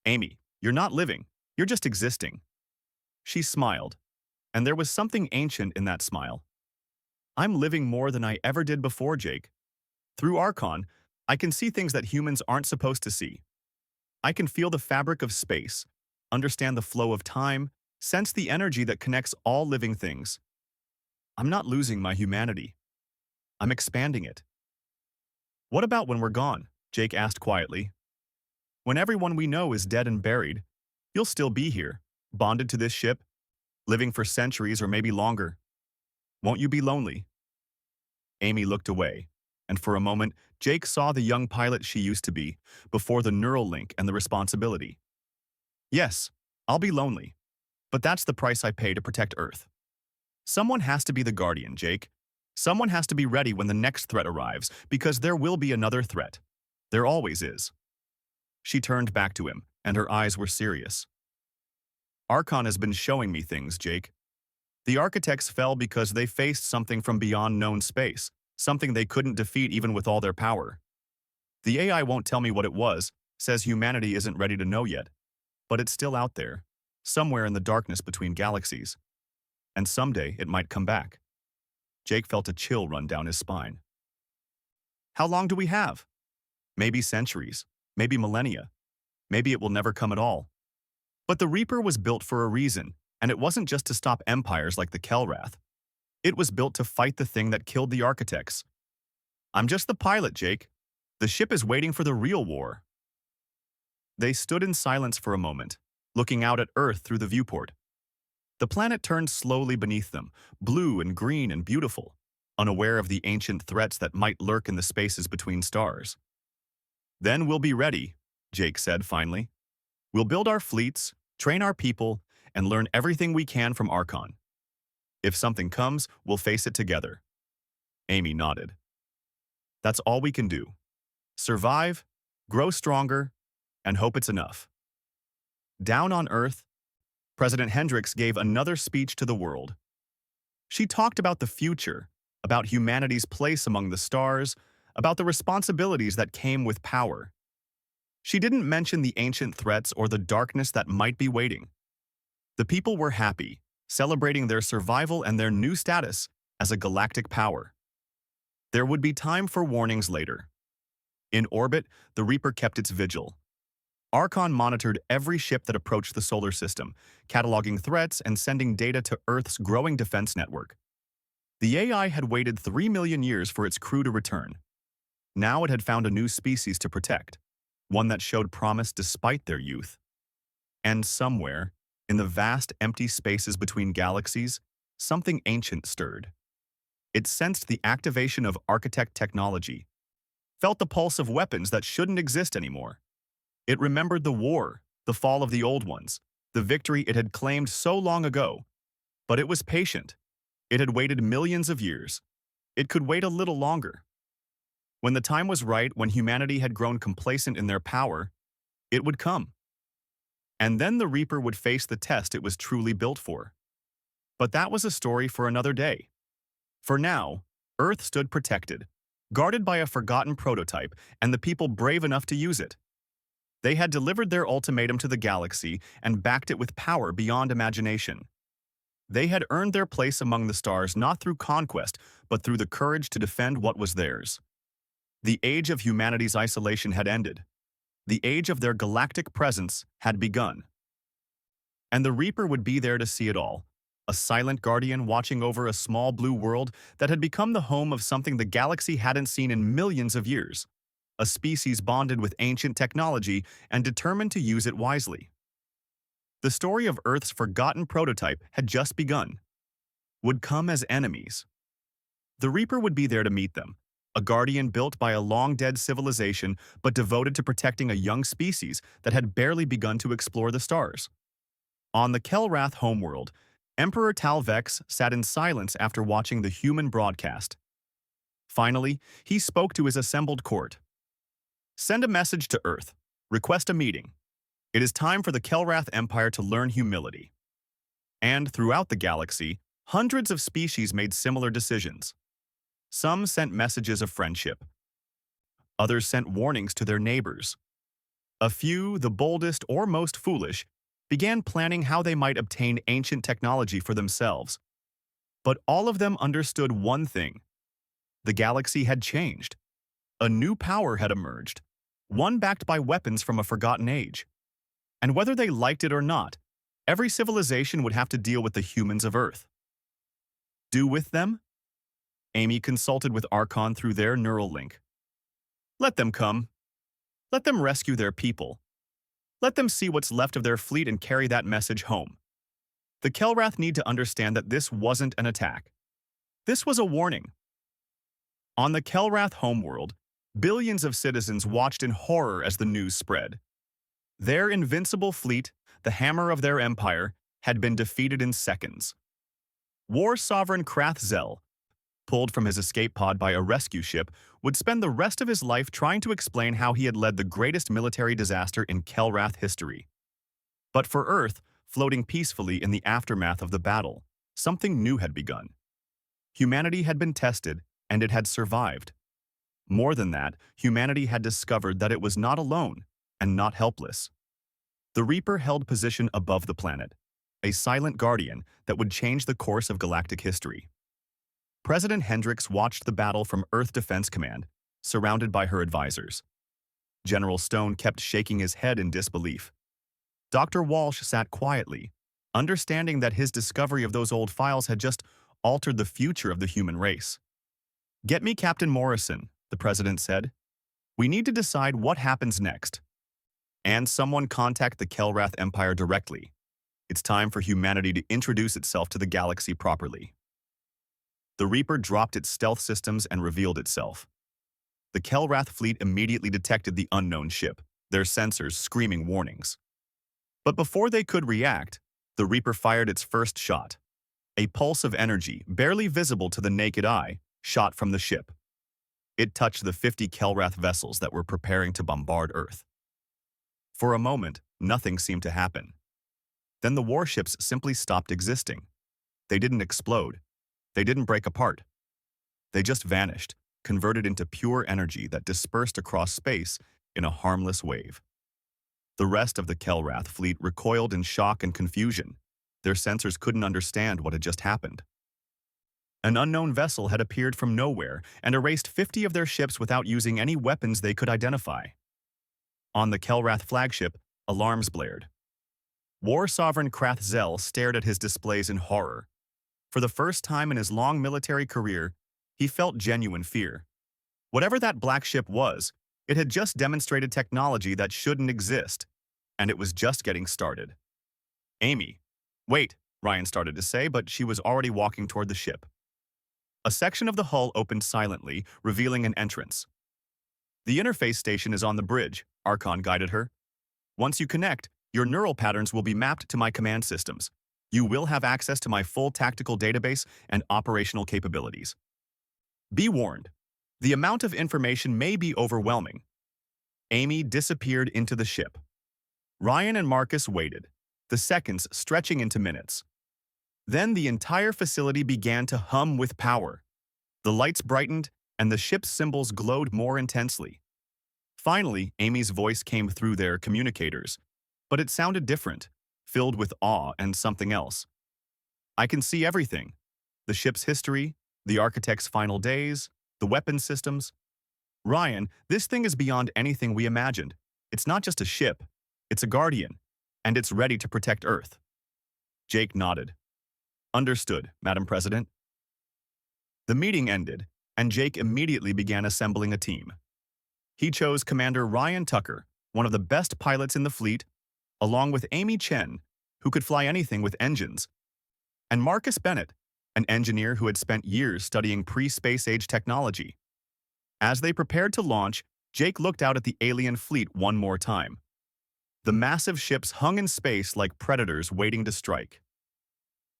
A: Amy, you're not living. You're just existing." She smiled, and there was something ancient in that smile. "I'm living more than I ever did before, Jake. Through Archon, I can see things that humans aren't supposed to see. I can feel the fabric of space, understand the flow of time, sense the energy that connects all living things. I'm not losing my humanity. I'm expanding it." "What about when we're gone?" Jake asked quietly. "When everyone we know is dead and buried, you'll still be here, bonded to this ship, living for centuries or maybe longer. Won't you be lonely?" Amy looked away, and for a moment, Jake saw the young pilot she used to be, before the neural link and the responsibility. "Yes, I'll be lonely, but that's the price I pay to protect Earth. Someone has to be the guardian, Jake. Someone has to be ready when the next threat arrives, because there will be another threat. There always is." She turned back to him, and her eyes were serious. "Archon has been showing me things, Jake. The architects fell because they faced something from beyond known space, something they couldn't defeat even with all their power. The AI won't tell me what it was, says humanity isn't ready to know yet, but it's still out there, somewhere in the darkness between galaxies. And someday it might come back." Jake felt a chill run down his spine. "How long do we have? Maybe centuries, maybe millennia. Maybe it will never come at all. But the Reaper was built for a reason, and it wasn't just to stop empires like the Kelrath. It was built to fight the thing that killed the architects. I'm just the pilot, Jake. The ship is waiting for the real war." They stood in silence for a moment, looking out at Earth through the viewport. The planet turned slowly beneath them, blue and green and beautiful, unaware of the ancient threats that might lurk in the spaces between stars. "Then we'll be ready," Jake said finally. "We'll build our fleets, train our people, and learn everything we can from Archon. If something comes, we'll face it together." Amy nodded. "That's all we can do. Survive, grow stronger, and hope it's enough." Down on Earth, President Hendricks gave another speech to the world. She talked about the future, about humanity's place among the stars, about the responsibilities that came with power. She didn't mention the ancient threats or the darkness that might be waiting. The people were happy, celebrating their survival and their new status as a galactic power. There would be time for warnings later. In orbit, the Reaper kept its vigil. Archon monitored every ship that approached the solar system, cataloging threats and sending data to Earth's growing defense network. The AI had waited 3 million years for its crew to return. Now it had found a new species to protect, one that showed promise despite their youth. And somewhere, in the vast empty spaces between galaxies, something ancient stirred. It sensed the activation of architect technology, felt the pulse of weapons that shouldn't exist anymore. It remembered the war, the fall of the old ones, the victory it had claimed so long ago. But it was patient. It had waited millions of years. It could wait a little longer. When the time was right, when humanity had grown complacent in their power, it would come. And then the Reaper would face the test it was truly built for. But that was a story for another day. For now, Earth stood protected, guarded by a forgotten prototype and the people brave enough to use it. They had delivered their ultimatum to the galaxy and backed it with power beyond imagination. They had earned their place among the stars not through conquest, but through the courage to defend what was theirs. The age of humanity's isolation had ended. The age of their galactic presence had begun. And the Reaper would be there to see it all, a silent guardian watching over a small blue world that had become the home of something the galaxy hadn't seen in millions of years, a species bonded with ancient technology and determined to use it wisely. The story of Earth's forgotten prototype had just begun. Would come as enemies. The Reaper would be there to meet them, a guardian built by a long-dead civilization but devoted to protecting a young species that had barely begun to explore the stars. On the Kelrath homeworld, Emperor Talvex sat in silence after watching the human broadcast. Finally, he spoke to his assembled court. "Send a message to Earth. Request a meeting. It is time for the Kelrath Empire to learn humility." And throughout the galaxy, hundreds of species made similar decisions. Some sent messages of friendship. Others sent warnings to their neighbors. A few, the boldest or most foolish, began planning how they might obtain ancient technology for themselves. But all of them understood one thing. The galaxy had changed. A new power had emerged, one backed by weapons from a forgotten age. And whether they liked it or not, every civilization would have to deal with the humans of Earth. Do with them? Amy consulted with Archon through their neural link. Let them come. Let them rescue their people. Let them see what's left of their fleet and carry that message home. The Kelrath need to understand that this wasn't an attack. This was a warning. On the Kelrath homeworld, billions of citizens watched in horror as the news spread. Their invincible fleet, the hammer of their empire, had been defeated in seconds. War Sovereign Krath-Zel, pulled from his escape pod by a rescue ship, would spend the rest of his life trying to explain how he had led the greatest military disaster in Kelrath history. But for Earth, floating peacefully in the aftermath of the battle, something new had begun. Humanity had been tested, and it had survived. More than that, humanity had discovered that it was not alone and not helpless. The Reaper held position above the planet, a silent guardian that would change the course of galactic history. President Hendricks watched the battle from Earth Defense Command, surrounded by her advisors. General Stone kept shaking his head in disbelief. Dr. Walsh sat quietly, understanding that his discovery of those old files had just altered the future of the human race. "Get me Captain Morrison," the president said. "We need to decide what happens next. And someone contact the Kelrath Empire directly. It's time for humanity to introduce itself to the galaxy properly." The Reaper dropped its stealth systems and revealed itself. The Kelrath fleet immediately detected the unknown ship, their sensors screaming warnings. But before they could react, the Reaper fired its first shot. A pulse of energy, barely visible to the naked eye, shot from the ship. It touched the 50 Kelrath vessels that were preparing to bombard Earth. For a moment, nothing seemed to happen. Then the warships simply stopped existing. They didn't explode. They didn't break apart. They just vanished, converted into pure energy that dispersed across space in a harmless wave. The rest of the Kelrath fleet recoiled in shock and confusion. Their sensors couldn't understand what had just happened. An unknown vessel had appeared from nowhere and erased 50 of their ships without using any weapons they could identify. On the Kelrath flagship, alarms blared. War Sovereign Krath-Zel stared at his displays in horror. For the first time in his long military career, he felt genuine fear. Whatever that black ship was, it had just demonstrated technology that shouldn't exist, and it was just getting started. "Amy, wait," Ryan started to say, but she was already walking toward the ship. A section of the hull opened silently, revealing an entrance. "The interface station is on the bridge," Archon guided her. "Once you connect, your neural patterns will be mapped to my command systems. You will have access to my full tactical database and operational capabilities. Be warned, The amount of information may be overwhelming. Amy disappeared into the ship. Ryan and Marcus waited, the seconds stretching into minutes. Then the entire facility began to hum with power. The lights brightened, and the ship's symbols glowed more intensely. Finally, Amy's voice came through their communicators, but it sounded different, filled with awe and something else. I can see everything. The ship's history, the architect's final days, the weapon systems. Ryan, this thing is beyond anything we imagined. It's not just a ship, it's a guardian, and it's ready to protect Earth. Jake nodded. Understood, Madam President. The meeting ended, and Jake immediately began assembling a team. He chose Commander Ryan Tucker, one of the best pilots in the fleet, along with Amy Chen, who could fly anything with engines, and Marcus Bennett, an engineer who had spent years studying pre-space age technology. As they prepared to launch, Jake looked out at the alien fleet one more time. The massive ships hung in space like predators waiting to strike.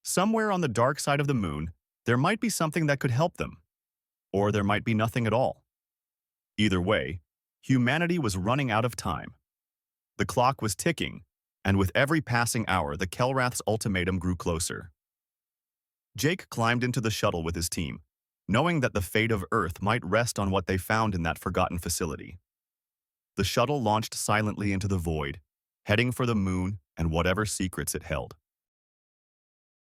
A: Somewhere on the dark side of the moon, there might be something that could help them. Or there might be nothing at all. Either way, humanity was running out of time. The clock was ticking, and with every passing hour, the Kelrath's ultimatum grew closer. Jake climbed into the shuttle with his team, knowing that the fate of Earth might rest on what they found in that forgotten facility. The shuttle launched silently into the void, heading for the moon and whatever secrets it held.